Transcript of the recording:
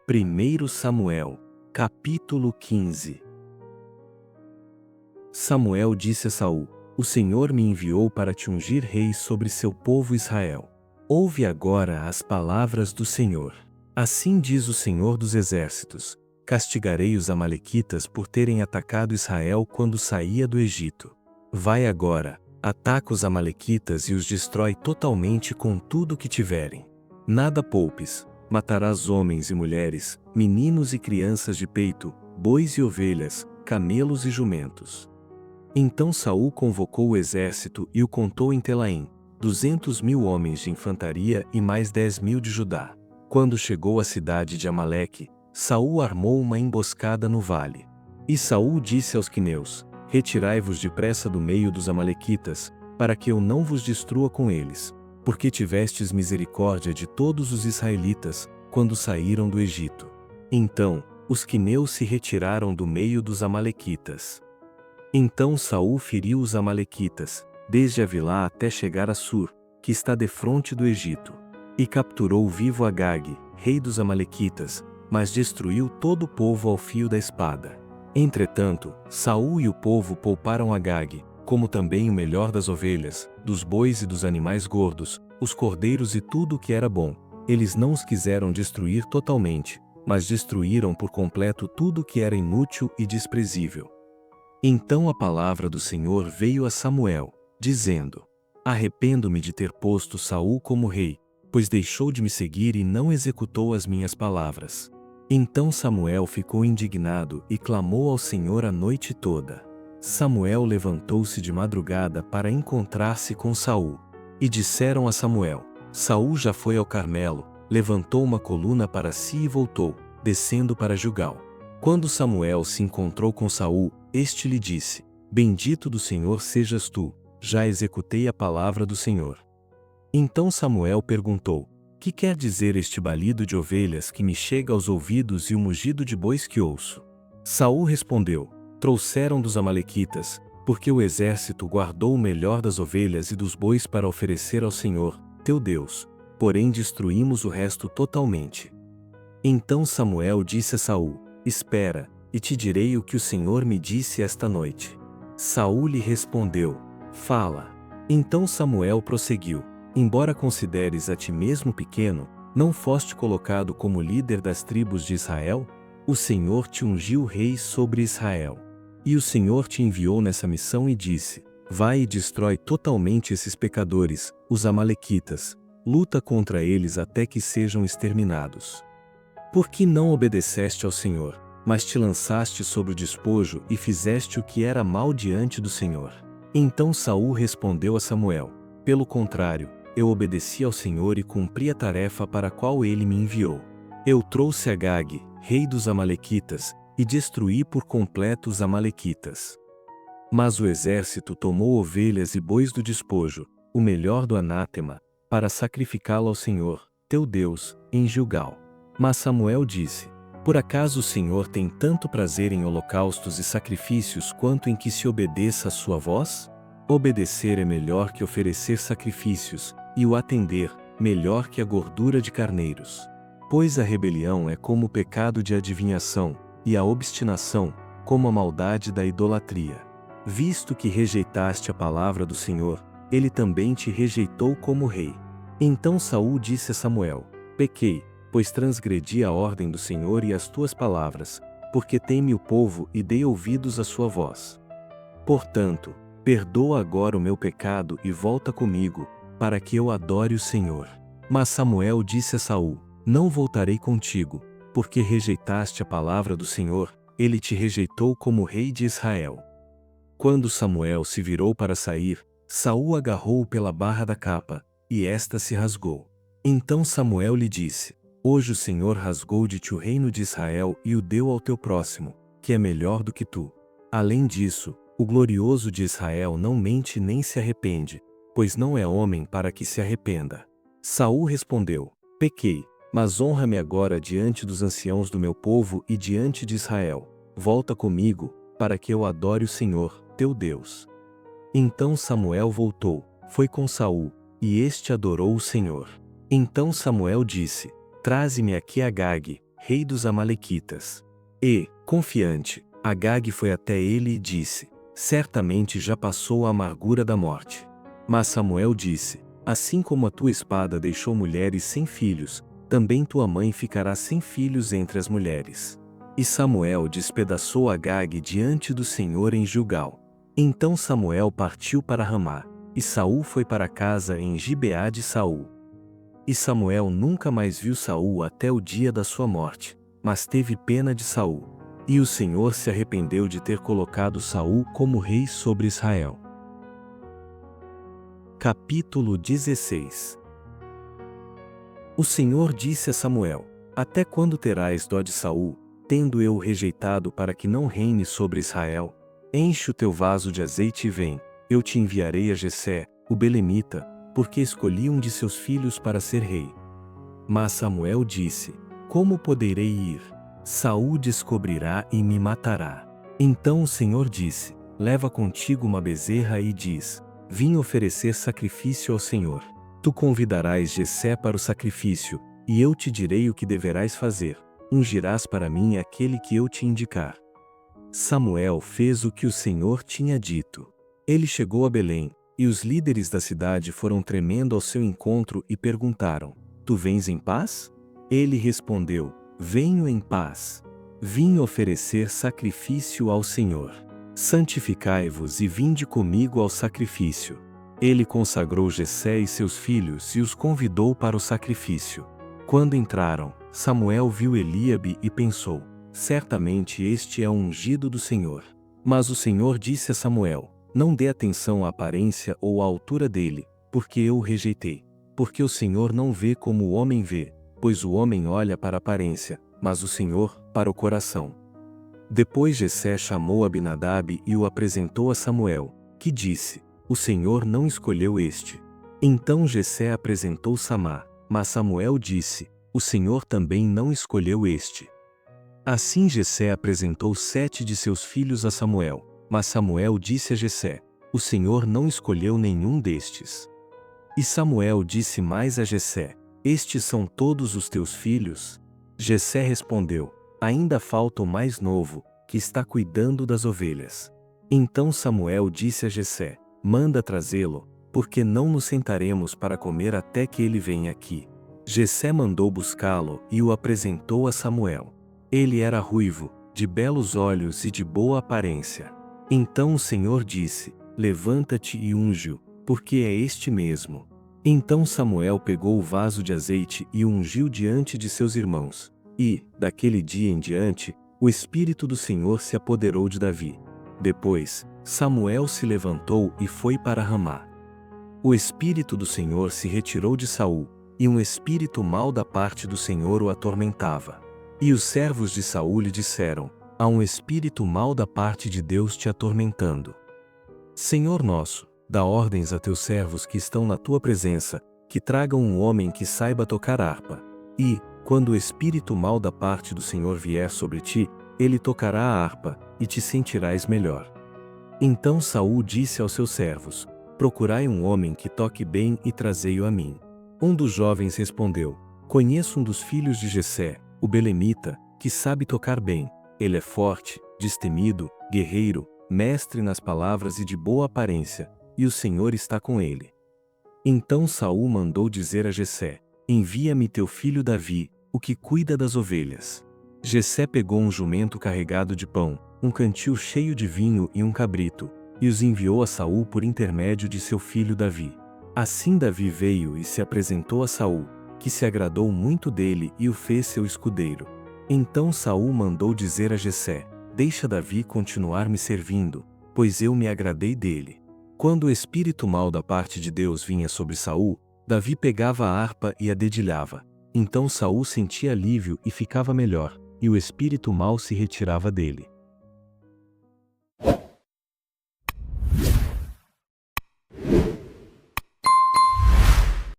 1 Samuel, capítulo 15. Samuel disse a Saul: O Senhor me enviou para te ungir rei sobre seu povo Israel. Ouve agora as palavras do Senhor. Assim diz o Senhor dos Exércitos: castigarei os amalequitas por terem atacado Israel quando saía do Egito. Vai agora, ataca os amalequitas e os destrói totalmente com tudo o que tiverem. Nada poupes, matarás homens e mulheres, meninos e crianças de peito, bois e ovelhas, camelos e jumentos. Então Saul convocou o exército e o contou em Telaim, 200.000 homens de infantaria e mais 10.000 de Judá. Quando chegou à cidade de Amaleque, Saul armou uma emboscada no vale. E Saul disse aos queneus: Retirai-vos depressa do meio dos amalequitas, para que eu não vos destrua com eles, porque tivestes misericórdia de todos os israelitas, quando saíram do Egito. Então, os queneus se retiraram do meio dos amalequitas. Então Saul feriu os amalequitas, desde Avilá até chegar a Sur, que está defronte do Egito. E capturou vivo Agag, rei dos amalequitas, mas destruiu todo o povo ao fio da espada. Entretanto, Saul e o povo pouparam Agag, como também o melhor das ovelhas, dos bois e dos animais gordos, os cordeiros e tudo o que era bom. Eles não os quiseram destruir totalmente, mas destruíram por completo tudo o que era inútil e desprezível. Então a palavra do Senhor veio a Samuel, dizendo: Arrependo-me de ter posto Saul como rei, pois deixou de me seguir e não executou as minhas palavras. Então Samuel ficou indignado e clamou ao Senhor a noite toda. Samuel levantou-se de madrugada para encontrar-se com Saul. E disseram a Samuel: Saul já foi ao Carmelo, levantou uma coluna para si e voltou, descendo para Gilgal. Quando Samuel se encontrou com Saul, este lhe disse: Bendito do Senhor sejas tu, já executei a palavra do Senhor. Então Samuel perguntou: Que quer dizer este balido de ovelhas que me chega aos ouvidos e o mugido de bois que ouço? Saul respondeu: Trouxeram dos amalequitas, porque o exército guardou o melhor das ovelhas e dos bois para oferecer ao Senhor, teu Deus, porém destruímos o resto totalmente. Então Samuel disse a Saul: Espera, e te direi o que o Senhor me disse esta noite. Saul lhe respondeu: Fala. Então Samuel prosseguiu: Embora consideres a ti mesmo pequeno, não foste colocado como líder das tribos de Israel? O Senhor te ungiu rei sobre Israel. E o Senhor te enviou nessa missão e disse: Vai e destrói totalmente esses pecadores, os amalequitas, luta contra eles até que sejam exterminados. Por que não obedeceste ao Senhor, mas te lançaste sobre o despojo e fizeste o que era mal diante do Senhor? Então Saul respondeu a Samuel: Pelo contrário, eu obedeci ao Senhor e cumpri a tarefa para a qual ele me enviou. Eu trouxe Agag, rei dos amalequitas, e destruí por completo os amalequitas. Mas o exército tomou ovelhas e bois do despojo, o melhor do anátema, para sacrificá-lo ao Senhor, teu Deus, em Gilgal. Mas Samuel disse: Por acaso o Senhor tem tanto prazer em holocaustos e sacrifícios quanto em que se obedeça a sua voz? Obedecer é melhor que oferecer sacrifícios, e o atender, melhor que a gordura de carneiros. Pois a rebelião é como o pecado de adivinhação, e a obstinação, como a maldade da idolatria. Visto que rejeitaste a palavra do Senhor, ele também te rejeitou como rei. Então Saul disse a Samuel: Pequei, pois transgredi a ordem do Senhor e as tuas palavras, porque teme o povo e dei ouvidos à sua voz. Portanto, perdoa agora o meu pecado e volta comigo, para que eu adore o Senhor. Mas Samuel disse a Saul: Não voltarei contigo, porque rejeitaste a palavra do Senhor, ele te rejeitou como rei de Israel. Quando Samuel se virou para sair, Saul agarrou-o pela barra da capa, e esta se rasgou. Então Samuel lhe disse: Hoje o Senhor rasgou de ti o reino de Israel e o deu ao teu próximo, que é melhor do que tu. Além disso, o glorioso de Israel não mente nem se arrepende, pois não é homem para que se arrependa. Saul respondeu: Pequei, mas honra-me agora diante dos anciãos do meu povo e diante de Israel. Volta comigo, para que eu adore o Senhor, teu Deus. Então Samuel voltou, foi com Saul, e este adorou o Senhor. Então Samuel disse: Traze-me aqui Agag, rei dos Amalequitas. E, confiante, Agag foi até ele e disse: certamente já passou a amargura da morte. Mas Samuel disse: assim como a tua espada deixou mulheres sem filhos, também tua mãe ficará sem filhos entre as mulheres. E Samuel despedaçou Agag diante do Senhor em Gilgal. Então Samuel partiu para Ramá, e Saul foi para casa em Gibeá de Saul. E Samuel nunca mais viu Saul até o dia da sua morte, mas teve pena de Saul. E o Senhor se arrependeu de ter colocado Saul como rei sobre Israel. Capítulo 16. O Senhor disse a Samuel: até quando terás dó de Saul, tendo eu o rejeitado para que não reine sobre Israel? Enche o teu vaso de azeite e vem, eu te enviarei a Jessé, o belemita, porque escolhi um de seus filhos para ser rei. Mas Samuel disse: como poderei ir? Saul descobrirá e me matará. Então o Senhor disse: leva contigo uma bezerra e diz: vim oferecer sacrifício ao Senhor. Tu convidarás Jessé para o sacrifício, e eu te direi o que deverás fazer. Ungirás para mim aquele que eu te indicar. Samuel fez o que o Senhor tinha dito. Ele chegou a Belém, e os líderes da cidade foram tremendo ao seu encontro e perguntaram: tu vens em paz? Ele respondeu: venho em paz. Vim oferecer sacrifício ao Senhor. Santificai-vos e vinde comigo ao sacrifício. Ele consagrou Jessé e seus filhos e os convidou para o sacrifício. Quando entraram, Samuel viu Eliabe e pensou: certamente este é o ungido do Senhor. Mas o Senhor disse a Samuel: não dê atenção à aparência ou à altura dele, porque eu o rejeitei. Porque o Senhor não vê como o homem vê, pois o homem olha para a aparência, mas o Senhor, para o coração. Depois Jessé chamou Abinadab e o apresentou a Samuel, que disse: o Senhor não escolheu este. Então Jessé apresentou Samá, mas Samuel disse: o Senhor também não escolheu este. Assim Jessé apresentou 7 de seus filhos a Samuel, mas Samuel disse a Jessé: o Senhor não escolheu nenhum destes. E Samuel disse mais a Jessé: estes são todos os teus filhos? Jessé respondeu: ainda falta o mais novo, que está cuidando das ovelhas. Então Samuel disse a Jessé: manda trazê-lo, porque não nos sentaremos para comer até que ele venha aqui. Jessé mandou buscá-lo e o apresentou a Samuel. Ele era ruivo, de belos olhos e de boa aparência. Então o Senhor disse: levanta-te e unge-o, porque é este mesmo. Então Samuel pegou o vaso de azeite e o ungiu diante de seus irmãos. E, daquele dia em diante, o Espírito do Senhor se apoderou de Davi. Depois, Samuel se levantou e foi para Ramá. O Espírito do Senhor se retirou de Saul, e um espírito mau da parte do Senhor o atormentava. E os servos de Saul lhe disseram: há um espírito mau da parte de Deus te atormentando. Senhor nosso, dá ordens a teus servos que estão na tua presença, que tragam um homem que saiba tocar harpa. E, quando o espírito mau da parte do Senhor vier sobre ti, ele tocará a harpa, e te sentirás melhor. Então Saul disse aos seus servos: procurai um homem que toque bem e trazei-o a mim. Um dos jovens respondeu: conheço um dos filhos de Jessé, o belemita, que sabe tocar bem. Ele é forte, destemido, guerreiro, mestre nas palavras e de boa aparência, e o Senhor está com ele. Então Saul mandou dizer a Jessé: envia-me teu filho Davi, o que cuida das ovelhas. Jessé pegou um jumento carregado de pão, um cantil cheio de vinho e um cabrito, e os enviou a Saul por intermédio de seu filho Davi. Assim Davi veio e se apresentou a Saul, que se agradou muito dele e o fez seu escudeiro. Então Saul mandou dizer a Jessé: deixa Davi continuar me servindo, pois eu me agradei dele. Quando o espírito mau da parte de Deus vinha sobre Saul, Davi pegava a harpa e a dedilhava. Então Saul sentia alívio e ficava melhor, e o espírito mau se retirava dele.